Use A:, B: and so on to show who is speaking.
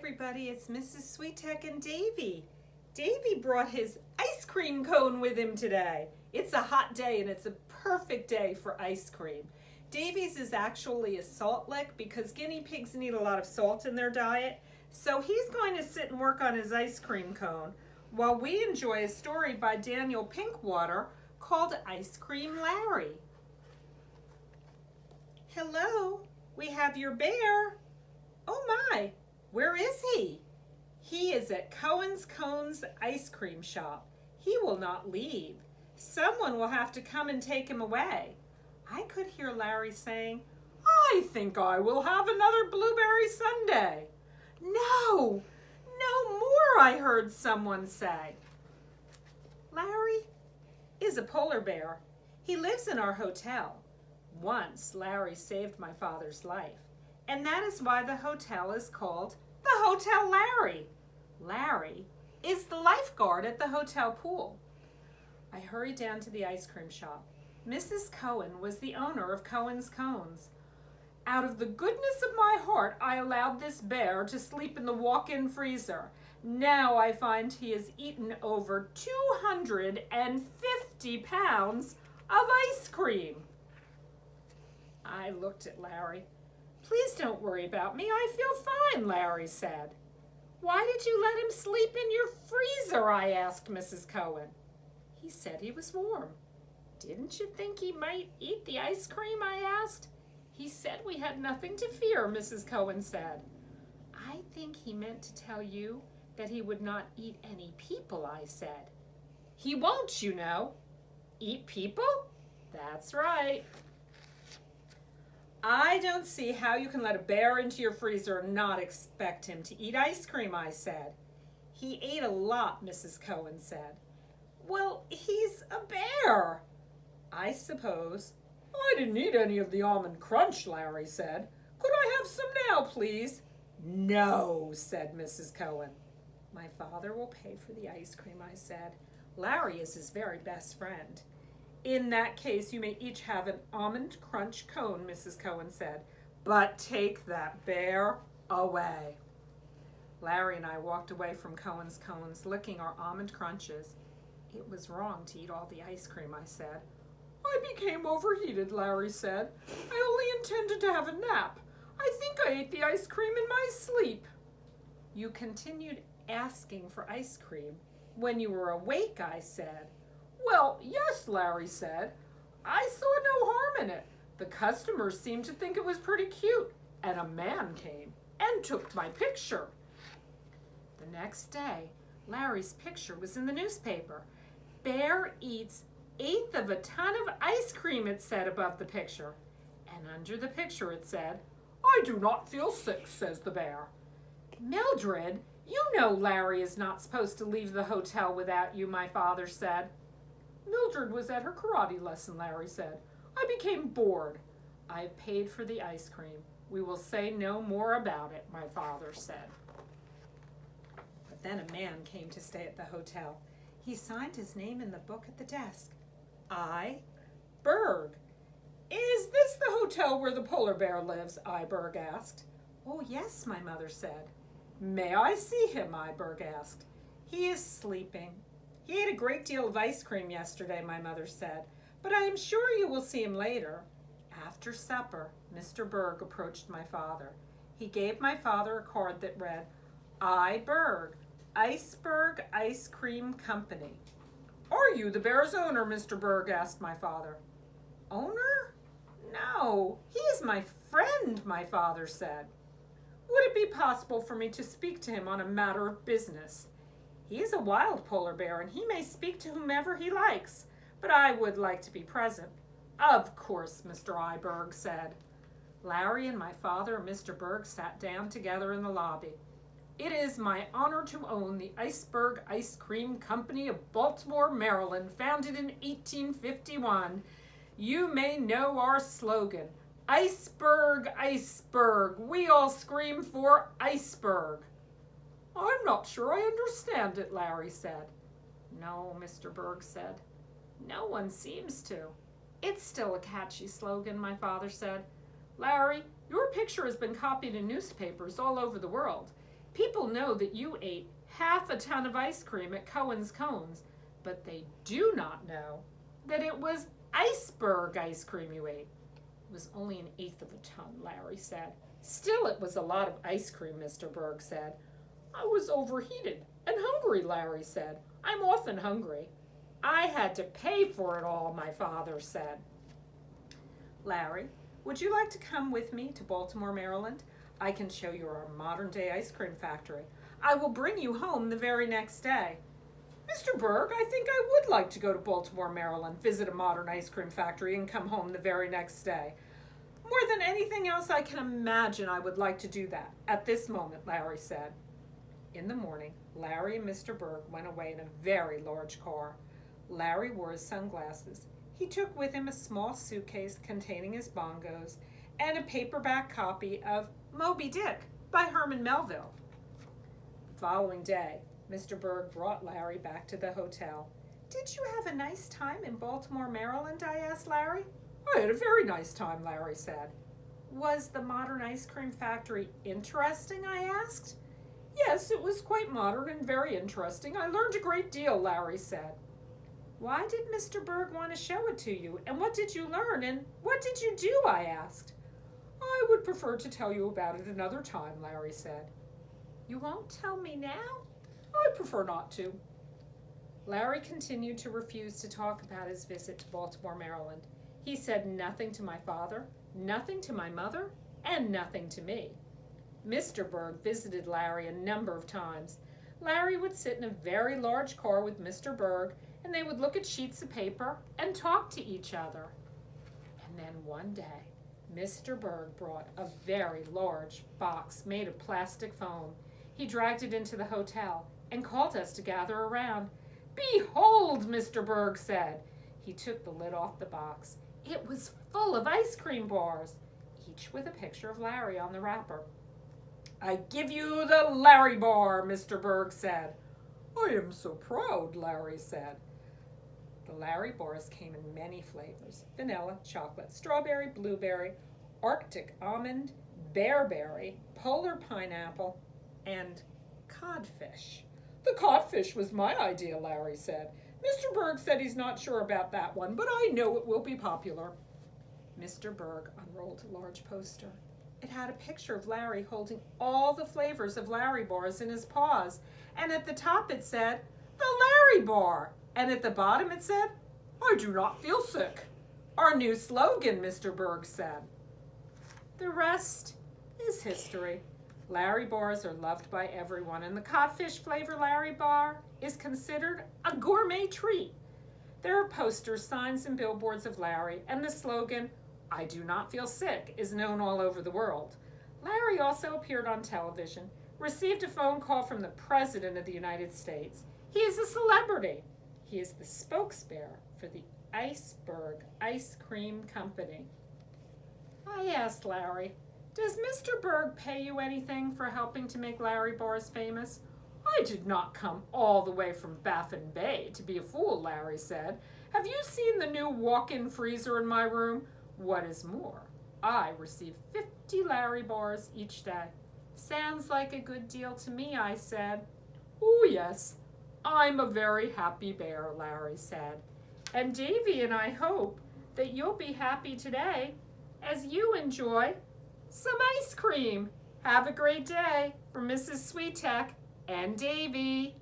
A: everybody, it's Mrs. Switek and Davy. Davy brought his ice cream cone with him today. It's a hot day and it's a perfect day for ice cream. Davy's is actually a salt lick because guinea pigs need a lot of salt in their diet. So he's going to sit and work on his ice cream cone while we enjoy a story by Daniel Pinkwater called Ice Cream Larry. Hello, we have your bear. Oh my, where is he? He is at Cohen's Cones ice cream shop. He will not leave. Someone will have to come and take him away. I could hear Larry saying, I think I will have another blueberry sundae. No more, I heard someone say. Larry is a polar bear. He lives in our hotel. Once Larry saved my father's life, and that is why the hotel is called the Hotel Larry. Larry is the lifeguard at the hotel pool. I hurried down to the ice cream shop. Mrs. Cohen was the owner of Cohen's Cones. Out of the goodness of my heart, I allowed this bear to sleep in the walk-in freezer. Now I find he has eaten over 250 pounds of ice cream. I looked at Larry. Please don't worry about me. I feel fine, Larry said. Why did you let him sleep in your freezer? I asked Mrs. Cohen. He said he was warm. Didn't you think he might eat the ice cream? I asked. He said we had nothing to fear, Mrs. Cohen said. I think he meant to tell you that he would not eat any people, I said. He won't, you know. Eat people? That's right. I don't see how you can let a bear into your freezer and not expect him to eat ice cream, I said. He ate a lot, Mrs. Cohen said. Well, he's a bear. I suppose. I didn't eat any of the almond crunch, Larry said. Could I have some now, please? No, said Mrs. Cohen. My father will pay for the ice cream, I said. Larry is his very best friend. In that case, you may each have an almond crunch cone, Mrs. Cohen said. But take that bear away. Larry and I walked away from Cohen's Cones, licking our almond crunches. It was wrong to eat all the ice cream, I said. I became overheated, Larry said. I only intended to have a nap. I think I ate the ice cream in my sleep. You continued asking for ice cream when you were awake, I said. Well, yes, Larry said. I saw no harm in it. The customers seemed to think it was pretty cute, and a man came and took my picture. The next day, Larry's picture was in the newspaper. Bear eats 1/8 of a ton of ice cream, it said above the picture. And under the picture it said, I do not feel sick, says the bear. Mildred, you know Larry is not supposed to leave the hotel without you, my father said. Mildred was at her karate lesson, Larry said. I became bored. I have paid for the ice cream. We will say no more about it, my father said. But then a man came to stay at the hotel. He signed his name in the book at the desk. I. Berg. Is this the hotel where the polar bear lives? I. Berg asked. Oh, yes, my mother said. May I see him? I. Berg asked. He is sleeping. He ate a great deal of ice cream yesterday, my mother said, but I am sure you will see him later. After supper, Mr. Berg approached my father. He gave my father a card that read, I. Berg, Iceberg Ice Cream Company. Are you the bear's owner, Mr. Berg? Asked my father. Owner? No, he is my friend, my father said. Would it be possible for me to speak to him on a matter of business? He is a wild polar bear, and he may speak to whomever he likes, but I would like to be present. Of course, Mr. I. Berg said. Larry and my father and Mr. Berg sat down together in the lobby. It is my honor to own the Iceberg Ice Cream Company of Baltimore, Maryland, founded in 1851. You may know our slogan, Iceberg, Iceberg. We all scream for Iceberg. I'm not sure I understand it, Larry said. No, Mr. Berg said. No one seems to. It's still a catchy slogan, my father said. Larry, your picture has been copied in newspapers all over the world. People know that you ate half a ton of ice cream at Cohen's Cones, but they do not know that it was iceberg ice cream you ate. It was only an eighth of a ton, Larry said. Still, it was a lot of ice cream, Mr. Berg said. I was overheated and hungry, Larry said. I'm often hungry. I had to pay for it all, my father said. Larry, would you like to come with me to Baltimore, Maryland? I can show you our modern-day ice cream factory. I will bring you home the very next day. Mr. Berg, I think I would like to go to Baltimore, Maryland, visit a modern ice cream factory, and come home the very next day. More than anything else I can imagine, I would like to do that at this moment, Larry said. In the morning, Larry and Mr. Berg went away in a very large car. Larry wore his sunglasses. He took with him a small suitcase containing his bongos and a paperback copy of Moby Dick by Herman Melville. The following day, Mr. Berg brought Larry back to the hotel. Did you have a nice time in Baltimore, Maryland? I asked Larry. I had a very nice time, Larry said. Was the modern ice cream factory interesting? I asked. Yes, it was quite modern and very interesting. I learned a great deal, Larry said. Why did Mr. Berg want to show it to you? And what did you learn? And what did you do? I asked. I would prefer to tell you about it another time, Larry said. You won't tell me now? I prefer not to. Larry continued to refuse to talk about his visit to Baltimore, Maryland. He said nothing to my father, nothing to my mother, and nothing to me. Mr. Berg visited Larry a number of times. Larry would sit in a very large car with Mr. Berg, and they would look at sheets of paper and talk to each other. And then one day, Mr. Berg brought a very large box made of plastic foam. He dragged it into the hotel and called us to gather around. Behold, Mr. Berg said. He took the lid off the box. It was full of ice cream bars, each with a picture of Larry on the wrapper. I give you the Larry bar, Mr. Berg said. I am so proud, Larry said. The Larry bars came in many flavors: vanilla, chocolate, strawberry, blueberry, Arctic almond, bearberry, polar pineapple, and codfish. The codfish was my idea, Larry said. Mr. Berg said he's not sure about that one, but I know it will be popular. Mr. Berg unrolled a large poster. It had a picture of Larry holding all the flavors of Larry bars in his paws, and at the top it said, the Larry bar, and at the bottom it said, I do not feel sick. Our new slogan, Mr. Berg said. The rest is history. Larry bars are loved by everyone, and the codfish flavor Larry bar is considered a gourmet treat. There are posters, signs, and billboards of Larry, and the slogan, I do not feel sick, is known all over the world. Larry also appeared on television, received a phone call from the President of the United States. He is a celebrity. He is the spokesbearer for the Iceberg Ice Cream Company. I asked Larry, does Mr. Berg pay you anything for helping to make Larry bars famous? I did not come all the way from Baffin Bay to be a fool, Larry said. Have you seen the new walk-in freezer in my room? What is more, I receive 50 Larry bars each day. Sounds like a good deal to me, I said. Oh, yes, I'm a very happy bear, Larry said. And Davy and I hope that you'll be happy today as you enjoy some ice cream. Have a great day from Mrs. Switek and Davy.